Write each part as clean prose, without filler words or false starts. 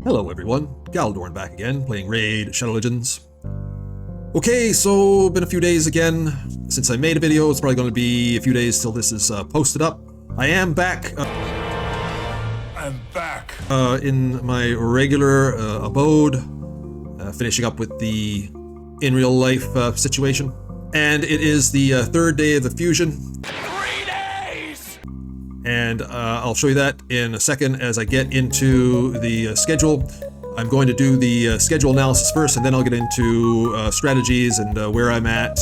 Hello everyone, Galidorn back again, playing Raid Shadow Legends. Okay, so been a few days again since I made a video. It's probably going to be a few days till this is posted up. I am back. I'm back. In my regular abode, finishing up with the in real life situation. And it is the third day of the fusion. 3 days! And I'll show you that in a second as I get into the schedule. I'm going to do the schedule analysis first, and then I'll get into strategies and where I'm at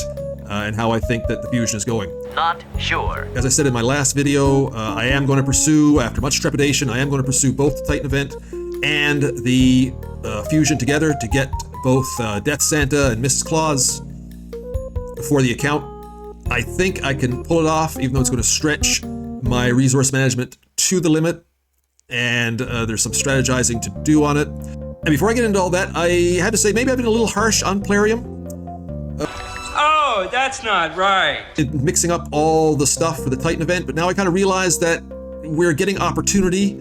and how I think that the fusion is going. Not sure. As I said in my last video, I am going to pursue, after much trepidation, I am going to pursue both the Titan event and the fusion together to get both Death Santa and Mrs. Claus for the account. I think I can pull it off, even though it's going to stretch my resource management to the limit, and there's some strategizing to do on it. And before I get into all that, I had to say maybe I've been a little harsh on Plarium. Oh, that's not right. Mixing up all the stuff for the Titan event, but now I kind of realized that we're getting opportunity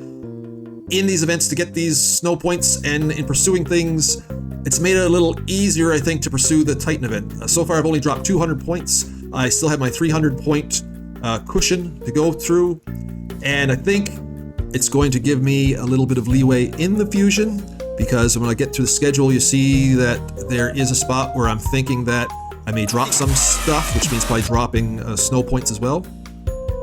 in these events to get these snow points, and in pursuing things, it's made it a little easier, I think, to pursue the Titan event. So far I've only dropped 200 points. I still have my 300 point cushion to go through, and I think it's going to give me a little bit of leeway in the fusion, because when I get to the schedule, you see that there is a spot where I'm thinking that I may drop some stuff, which means probably dropping snow points as well.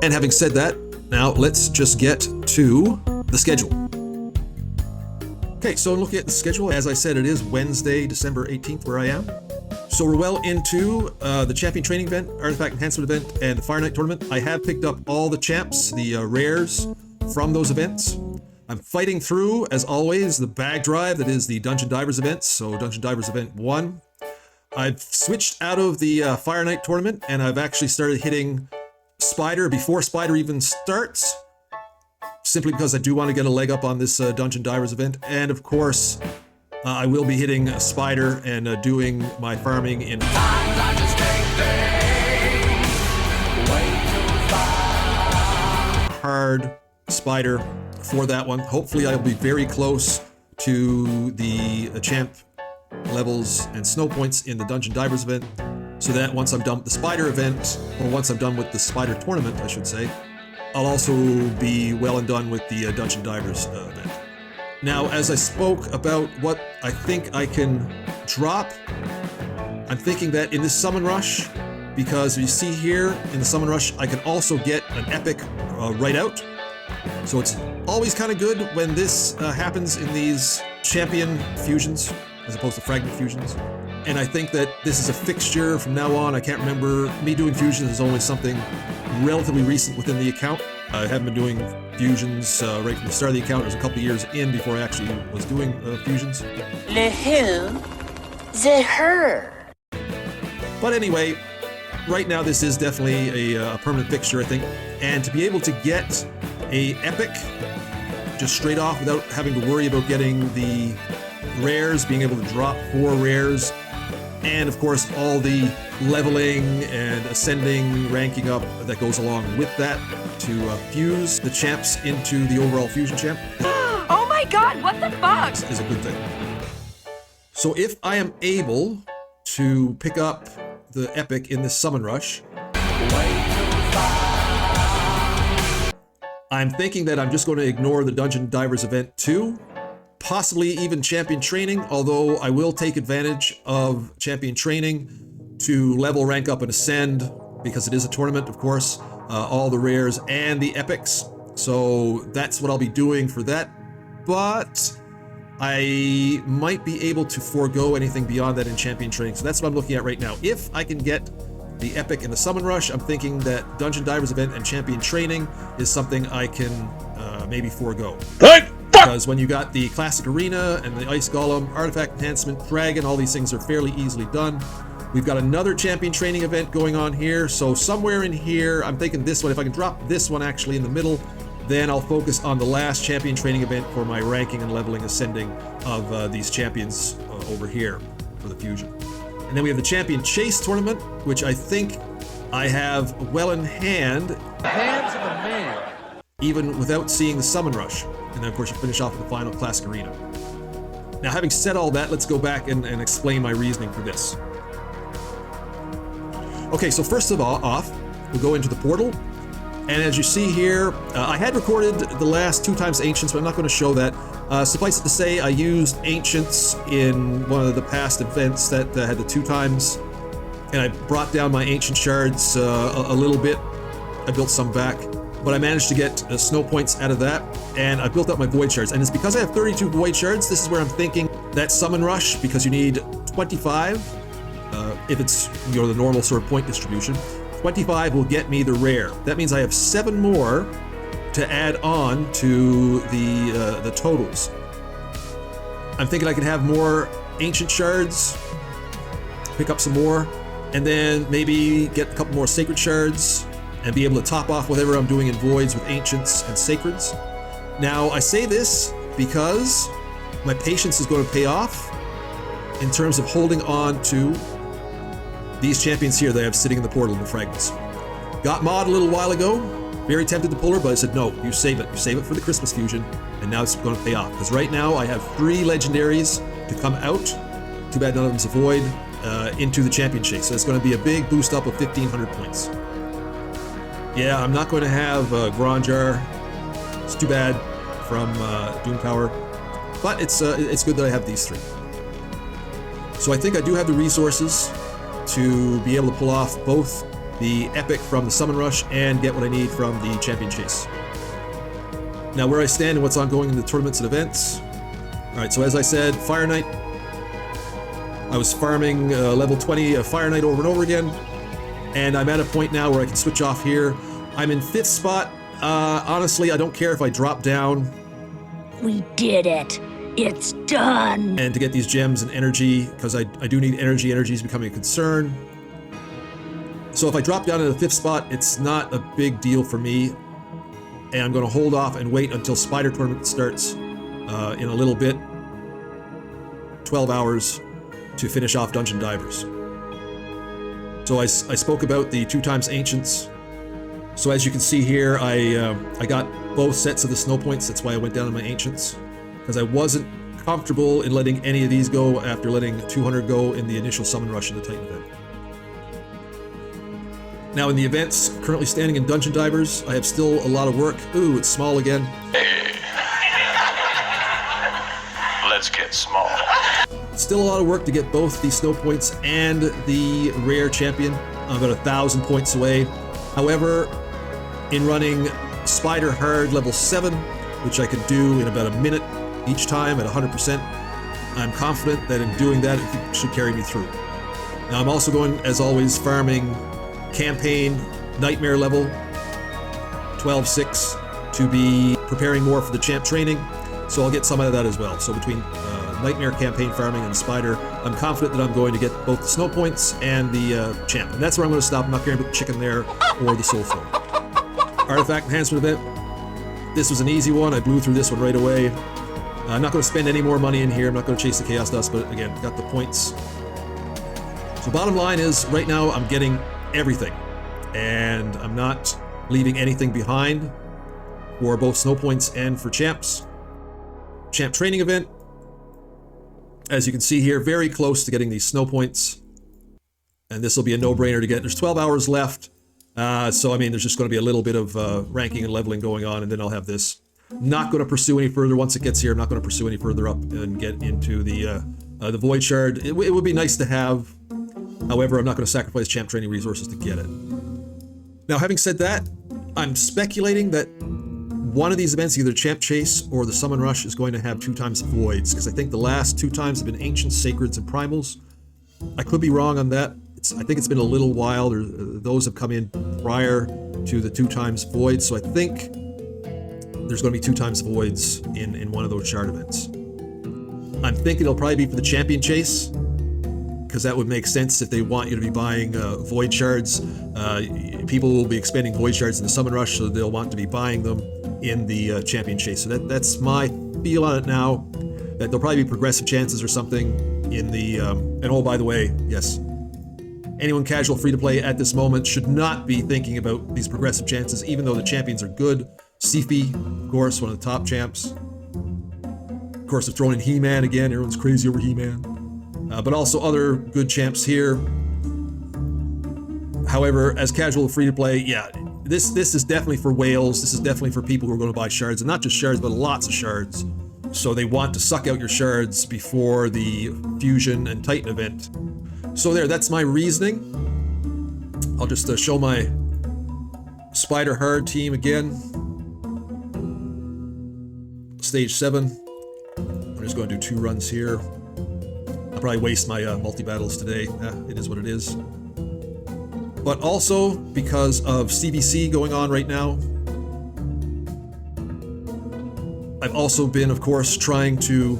And having said that, now let's just get to the schedule. Okay, so looking at the schedule, as I said, it is Wednesday, December 18th where I am. So we're well into the champion training event, artifact enhancement event, and the Fire Knight tournament. I have picked up all the champs, the rares from those events. I'm fighting through, as always, the bag drive that is the Dungeon Divers event. So Dungeon Divers event 1. I've switched out of the Fire Knight tournament, and I've actually started hitting Spider before Spider even starts, simply because I do want to get a leg up on this Dungeon Divers event. And of course, I will be hitting Spider and doing my farming in hard Spider for that one. Hopefully I'll be very close to the champ levels and snow points in the Dungeon Divers event, so that once I'm done with the Spider event, or once I'm done with the Spider tournament, I should say, I'll also be well and done with the Dungeon Divers event. Now, as I spoke about what I think I can drop, I'm thinking that in this Summon Rush, because you see here in the Summon Rush, I can also get an epic right out. So it's always kind of good when this happens in these champion fusions, as opposed to fragment fusions. And I think that this is a fixture from now on. I can't remember, me doing fusions is only something relatively recent within the account. I haven't been doing fusions right from the start of the account. It was a couple of years in before I actually was doing fusions. Le who? The her. But anyway, right now this is definitely a permanent fixture, I think. And to be able to get a epic just straight off without having to worry about getting the rares, being able to drop 4 rares, and of course all the leveling and ascending, ranking up that goes along with that to fuse the champs into the overall fusion champ. Oh my god, what the fuck? Is a good thing. So if I am able to pick up the epic in this Summon Rush, I'm thinking that I'm just going to ignore the Dungeon Divers event 2, possibly even champion training, although I will take advantage of champion training to level, rank up, and ascend, because it is a tournament, of course, all the rares and the epics. So that's what I'll be doing for that. But I might be able to forego anything beyond that in champion training. So that's what I'm looking at right now. If I can get the epic and the Summon Rush, I'm thinking that Dungeon Divers event and champion training is something I can maybe forego. Because when you got the classic arena and the ice golem, artifact enhancement, dragon, all these things are fairly easily done. We've got another champion training event going on here, so somewhere in here, I'm thinking this one, if I can drop this one actually in the middle, then I'll focus on the last champion training event for my ranking and leveling, ascending of these champions over here for the fusion. And then we have the champion chase tournament, which I think I have well in hand. Hands of a man. even without seeing the summon rush. And then of course you finish off with the final classic arena. Now having said all that, let's go back and explain my reasoning for this. Okay, so first of all, we'll go into the portal. And as you see here, I had recorded the last 2 times Ancients, but I'm not going to show that. Suffice it to say, I used Ancients in one of the past events that had the 2 times. And I brought down my Ancient Shards a little bit. I built some back. But I managed to get snow points out of that, and I built up my Void Shards. And it's because I have 32 Void Shards, this is where I'm thinking that Summon Rush, because you need 25, if it's the normal sort of point distribution, 25 will get me the rare. That means I have 7 more to add on to the totals. I'm thinking I can have more Ancient Shards, pick up some more, and then maybe get a couple more Sacred Shards, and be able to top off whatever I'm doing in Voids with Ancients and Sacreds. Now, I say this because my patience is going to pay off in terms of holding on to these champions here that I have sitting in the portal in the fragments. Got Maud a little while ago, very tempted to pull her, but I said, no, you save it. You save it for the Christmas fusion, and now it's going to pay off. Because right now, I have 3 legendaries to come out, too bad none of them's a Void, into the champion chase. So it's going to be a big boost up of 1,500 points. Yeah, I'm not going to have Gronjar. It's too bad from Doom Power, but it's good that I have these 3. So I think I do have the resources to be able to pull off both the Epic from the Summon Rush and get what I need from the Champion Chase. Now where I stand and what's ongoing in the tournaments and events. Alright, so as I said, Fire Knight. I was farming level 20 of Fire Knight over and over again. And I'm at a point now where I can switch off here. I'm in 5th spot. Honestly, I don't care if I drop down. We did it. It's done. And to get these gems and energy, because I do need energy. Energy is becoming a concern. So if I drop down to the 5th spot, it's not a big deal for me. And I'm going to hold off and wait until Spider Tournament starts in a little bit. 12 hours to finish off Dungeon Divers. So I spoke about the 2 times Ancients. So as you can see here, I got both sets of the snow points. That's why I went down to my Ancients, because I wasn't comfortable in letting any of these go after letting 200 go in the initial Summon Rush in the Titan event. Now in the events, currently standing in Dungeon Divers, I have still a lot of work. Ooh, it's small again. Hey. Let's get small. Still a lot of work to get both the snow points and the rare champion. I'm about 1,000 points away. However, in running Spider Hard level 7, which I could do in about a minute each time at 100%, I'm confident that in doing that, it should carry me through. Now I'm also going, as always, farming campaign Nightmare level 12-6 to be preparing more for the champ training. So I'll get some of that as well. So between Nightmare campaign farming and Spider, I'm confident that I'm going to get both the snow points and the champ. And that's where I'm going to stop. I'm not caring about the chicken there or the soul flow. Artifact enhancement event. This was an easy one. I blew through this one right away. I'm not going to spend any more money in here. I'm not going to chase the Chaos Dust, but again, got the points. So bottom line is, right now I'm getting everything. And I'm not leaving anything behind for both snow points and for champs. Champ training event. As you can see here, very close to getting these snow points. And this will be a no-brainer to get. There's 12 hours left. So, I mean, there's just going to be a little bit of ranking and leveling going on, and then I'll have this. Not going to pursue any further once it gets here. I'm not going to pursue any further up and get into the Void Shard. It would be nice to have. However, I'm not going to sacrifice champ training resources to get it. Now, having said that, I'm speculating that one of these events, either Champ Chase or the Summon Rush, is going to have 2 times Voids, because I think the last 2 times have been Ancients, Sacreds, and Primals. I could be wrong on that. I think it's been a little while. Those have come in prior to the 2 times Voids, so I think there's going to be 2 times Voids in one of those shard events. I'm thinking it'll probably be for the Champion Chase, because that would make sense if they want you to be buying Void Shards. People will be expending Void Shards in the Summon Rush, so they'll want to be buying them in the Champion Chase. So that's my feel on it now, that there'll probably be progressive chances or something in the... and oh, by the way, yes, anyone casual free-to-play at this moment should not be thinking about these progressive chances, even though the champions are good. Sifi, of course, one of the top champs. Of course, they're throwing in He-Man again. Everyone's crazy over He-Man. But also other good champs here. However, as casual free-to-play, yeah, this is definitely for whales. This is definitely for people who are going to buy shards, and not just shards, but lots of shards. So they want to suck out your shards before the Fusion and Titan event. So there, that's my reasoning. I'll just show my Spider Hard team again. Stage 7. I'm just going to do 2 runs here. I'll probably waste my multi-battles today. It is what it is. But also, because of CBC going on right now, I've also been, of course, trying to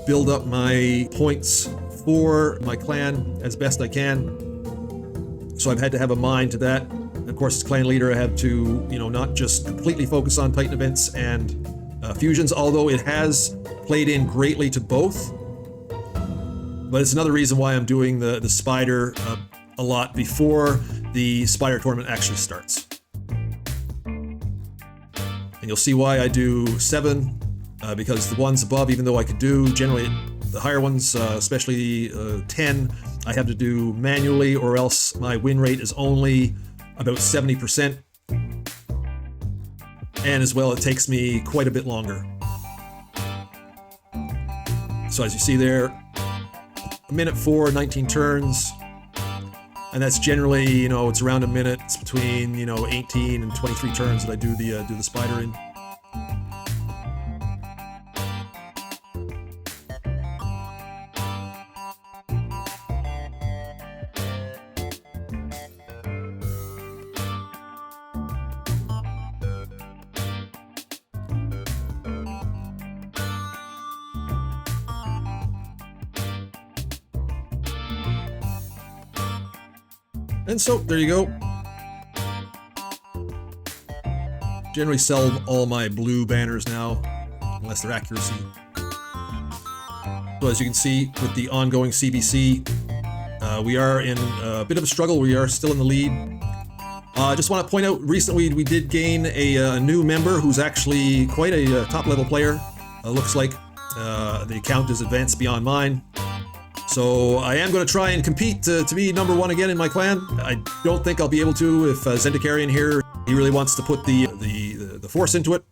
build up my points for my clan as best I can. So I've had to have a mind to that. Of course, as clan leader, I have to, not just completely focus on Titan events and fusions, although it has played in greatly to both. But it's another reason why I'm doing the Spider a lot before the Spider tournament actually starts. And you'll see why I do 7, because the ones above, even though I could do generally the higher ones, especially 10, I have to do manually, or else my win rate is only about 70%. And as well, it takes me quite a bit longer. So as you see there, 1 minute 4, 19 turns. And that's generally, it's around a minute. It's between, 18 and 23 turns that I do the Spider in. And so, there you go. Generally sell all my blue banners now, unless they're accuracy. So as you can see, with the ongoing CBC, we are in a bit of a struggle. We are still in the lead. I just want to point out, recently we did gain a new member who's actually quite a top-level player. Looks like the account is advanced beyond mine. So I am going to try and compete to be number 1 again in my clan. I don't think I'll be able to if Zendikarian here, he really wants to put the force into it.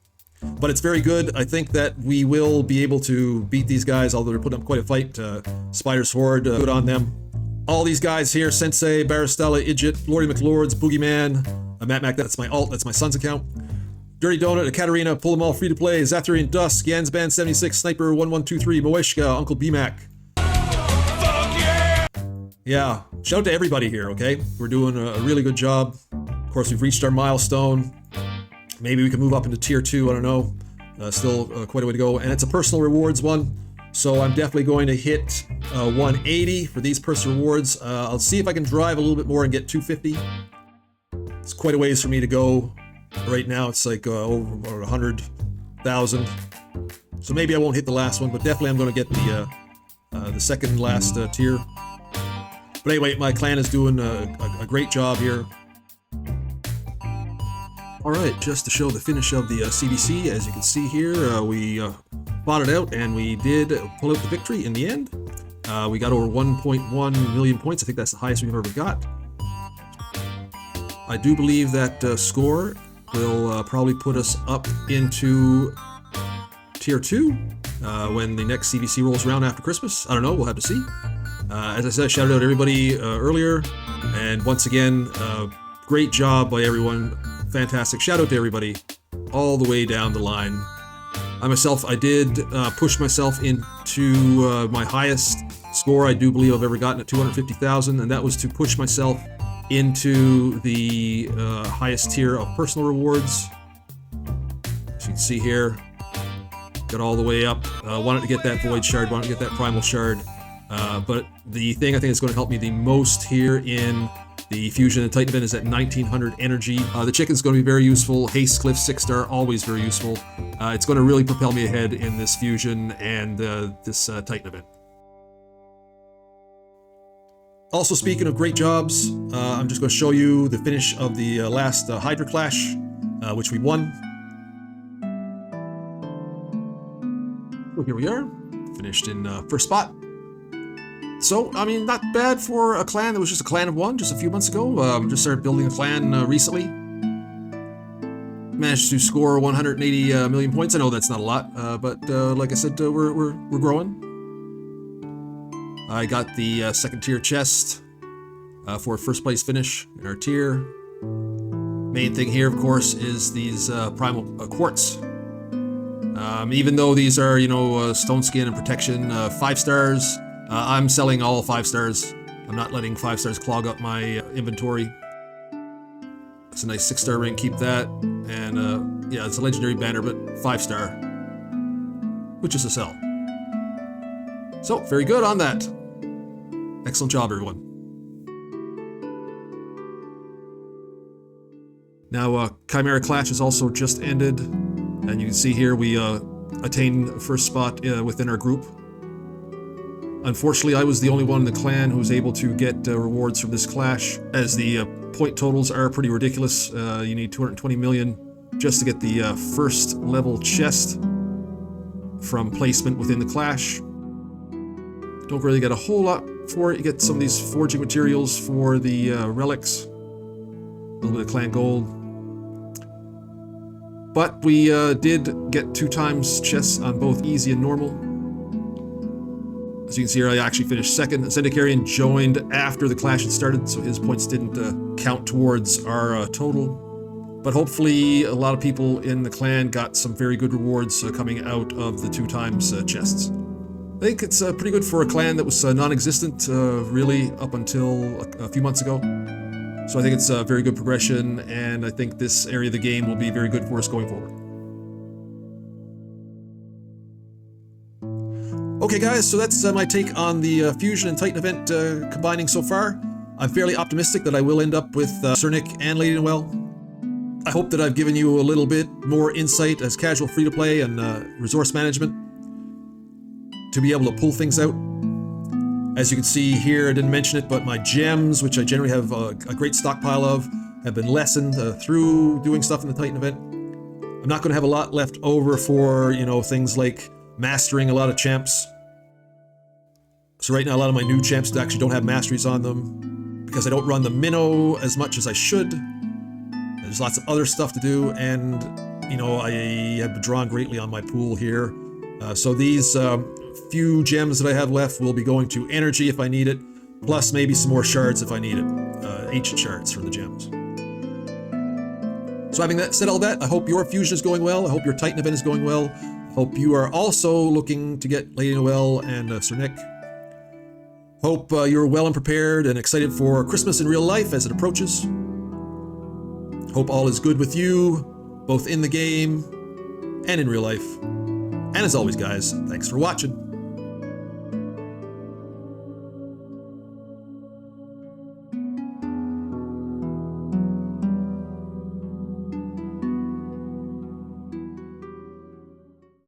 But it's very good. I think that we will be able to beat these guys, although they're putting up quite a fight. Spider Sword, good on them. All these guys here, Sensei, Baristella, Idjit, Lordy McLords, Boogeyman, Mac, that's my alt, that's my son's account. Dirty Donut, Katarina, Pull 'em All, Free to Play, Zatharian Dusk, Gansband 76, Sniper 1123, Moeshka, Uncle BMac. Yeah, shout out to everybody here, okay? We're doing a really good job. Of course, we've reached our milestone. Maybe we can move up into tier 2, I don't know. Still quite a way to go. And it's a personal rewards one. So I'm definitely going to hit 180 for these personal rewards. I'll see if I can drive a little bit more and get 250. It's quite a ways for me to go. Right now it's like over 100,000. So maybe I won't hit the last one, but definitely I'm going to get the second last tier. But anyway, my clan is doing a great job here. Alright, just to show the finish of the CBC, as you can see here, we fought it out and we did pull out the victory in the end. We got over 1.1 million points. I think that's the highest we've ever got. I do believe that score will probably put us up into tier 2 when the next CBC rolls around after Christmas. I don't know, we'll have to see. As I said, shout out to everybody earlier, and once again, great job by everyone. Fantastic. Shout out to everybody all the way down the line. I did push myself into my highest score I do believe I've ever gotten at 250,000, and that was to push myself into the highest tier of personal rewards. As you can see here, got all the way up. Wanted to get that Void Shard, wanted to get that Primal Shard. But the thing I think is going to help me the most here in the Fusion and Titan event is at 1900 energy. The chicken's going to be very useful. Haste Cliff 6-star, always very useful. It's going to really propel me ahead in this Fusion and this Titan event. Also, speaking of great jobs, I'm just going to show you the finish of the last Hydra Clash, which we won. So here we are, finished in first spot. So, I mean, not bad for a clan that was just a clan of one just a few months ago. Just started building a clan recently. Managed to score 180 million points. I know that's not a lot, but like I said, we're growing. I got the second tier chest for first place finish in our tier. Main thing here, of course, is these primal quartz. Even though these are, stone skin and protection 5 stars, I'm selling all 5 stars. I'm not letting 5 stars clog up my inventory. It's a nice 6-star ring, keep that. And yeah, it's a legendary banner, but 5-star, which is a sell. So, very good on that. Excellent job, everyone. Now, Chimera Clash has also just ended. And you can see here we attained first spot within our group. Unfortunately, I was the only one in the clan who was able to get rewards from this clash, as the point totals are pretty ridiculous. You need 220 million just to get the first level chest from placement within the clash. Don't really get a whole lot for it. You get some of these forging materials for the relics, a little bit of clan gold. But we did get 2 times chests on both easy and normal. As you can see here, I actually finished second. Zendikarian joined after the clash had started, so his points didn't count towards our total. But hopefully a lot of people in the clan got some very good rewards coming out of the 2 times chests. I think it's pretty good for a clan that was non-existent really up until a few months ago. So I think it's a very good progression, and I think this area of the game will be very good for us going forward. Okay guys, so that's my take on the Fusion and Titan event combining so far. I'm fairly optimistic that I will end up with Sir Nick and Lady Noelle. I hope that I've given you a little bit more insight as casual free-to-play and resource management to be able to pull things out. As you can see here, I didn't mention it, but my gems, which I generally have a great stockpile of, have been lessened through doing stuff in the Titan event. I'm not going to have a lot left over for, things like mastering a lot of champs. So right now, a lot of my new champs actually don't have masteries on them because I don't run the minnow as much as I should. There's lots of other stuff to do, and, I have drawn greatly on my pool here. So these few gems that I have left will be going to energy if I need it, plus maybe some more shards if I need it, ancient shards for the gems. So having said all that, I hope your fusion is going well. I hope your Titan event is going well. I hope you are also looking to get Lady Noelle and Sir Nick. Hope you're well and prepared and excited for Christmas in real life as it approaches. Hope all is good with you, both in the game and in real life. And as always, guys, thanks for watching.